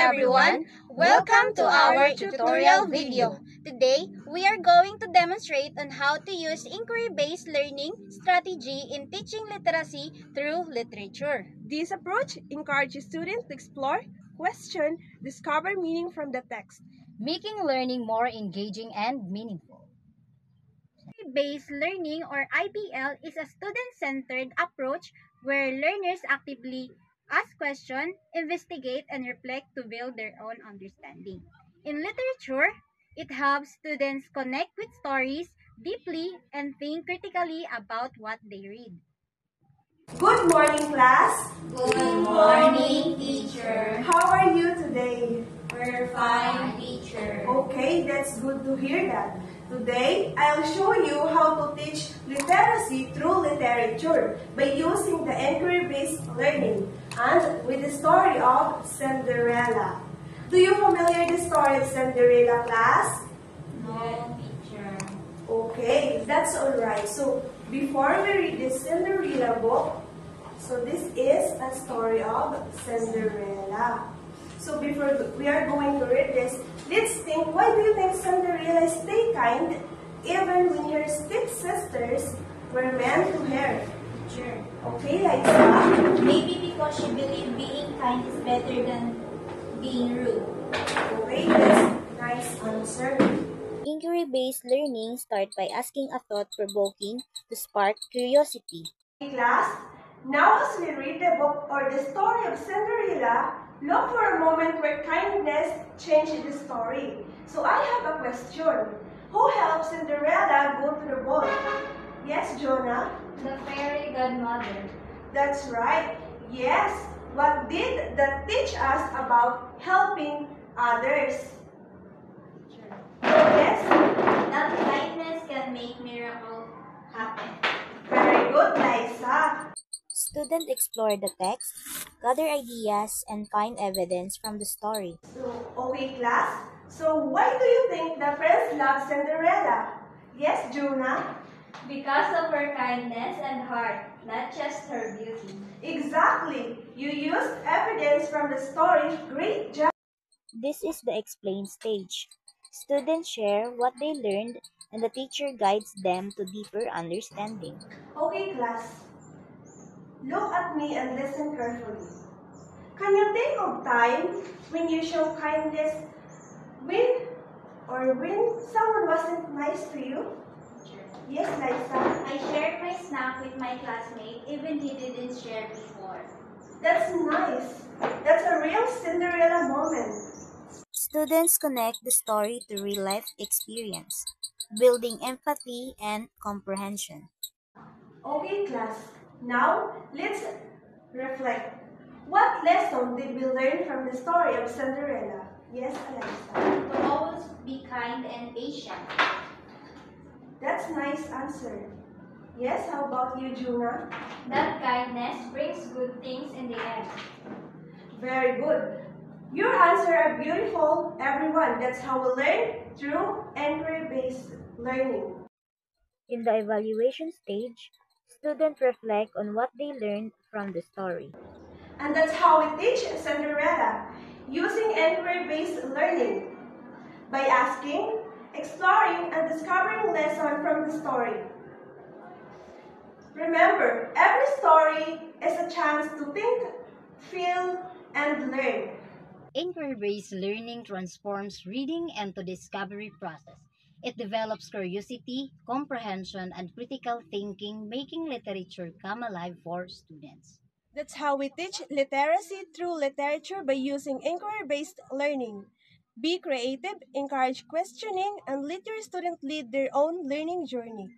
everyone! Welcome to our tutorial video. Today, we are going to demonstrate on how to use inquiry-based learning strategy in teaching literacy through literature. This approach encourages students to explore, question, discover meaning from the text, making learning more engaging and meaningful. Inquiry-based learning or IBL is a student-centered approach where learners actively ask questions, investigate, and reflect to build their own understanding. In literature, it helps students connect with stories deeply and think critically about what they read. Good morning, class. Good morning, teacher. How are you today? We're fine, teacher. Okay, that's good to hear that. Today, I'll show you how to teach literacy through literature by using the inquiry-based learning and with the story of Cinderella. Do you familiar the story of Cinderella, class? No, teacher. Okay, that's alright. So, before we read the Cinderella book, so this is a story of Cinderella. So before we are going to read this, let's think, why do you think Cinderella stayed kind even when her stepsisters were meant to her? Sure. Okay, Liza? Maybe because she believed being kind is better than being rude. Okay, that's a nice answer. Inquiry-based learning starts by asking a thought-provoking to spark curiosity. Okay, class, now as we read the book or the story of Cinderella, look for a moment where kindness changed the story. So I have a question. Who helped Cinderella go to the ball? Yes, Jonah? The fairy godmother. That's right. Yes. What did that teach us about helping others? Sure. Yes? That kindness can make miracles happen. Very good, Liza. Students explore the text, gather ideas, and find evidence from the story. So, okay, class. So, why do you think the friends love Cinderella? Yes, Jonah? Because of her kindness and heart, not just her beauty. Exactly. You used evidence from the story. Great job. This is the explain stage. Students share what they learned, and the teacher guides them to deeper understanding. Okay, class. Look at me and listen carefully. Can you think of time when you show kindness when someone wasn't nice to you? Sure. Yes, Liza. I shared my snack with my classmate even he didn't share before. That's nice. That's a real Cinderella moment. Students connect the story to real-life experience, building empathy and comprehension. Okay, class. Now, let's reflect. What lesson did we learn from the story of Cinderella? Yes, Alexa. To always be kind and patient. That's a nice answer. Yes, how about you, Juna? That kindness brings good things in the end. Very good. Your answers are beautiful, everyone. That's how we learn through inquiry-based learning. In the evaluation stage, students reflect on what they learned from the story. And that's how we teach Cinderella, using inquiry-based learning, by asking, exploring, and discovering lessons from the story. Remember, every story is a chance to think, feel, and learn. Inquiry-based learning transforms reading into discovery process. It develops curiosity, comprehension, and critical thinking, making literature come alive for students. That's how we teach literacy through literature by using inquiry-based learning. Be creative, encourage questioning, and let your students lead their own learning journey.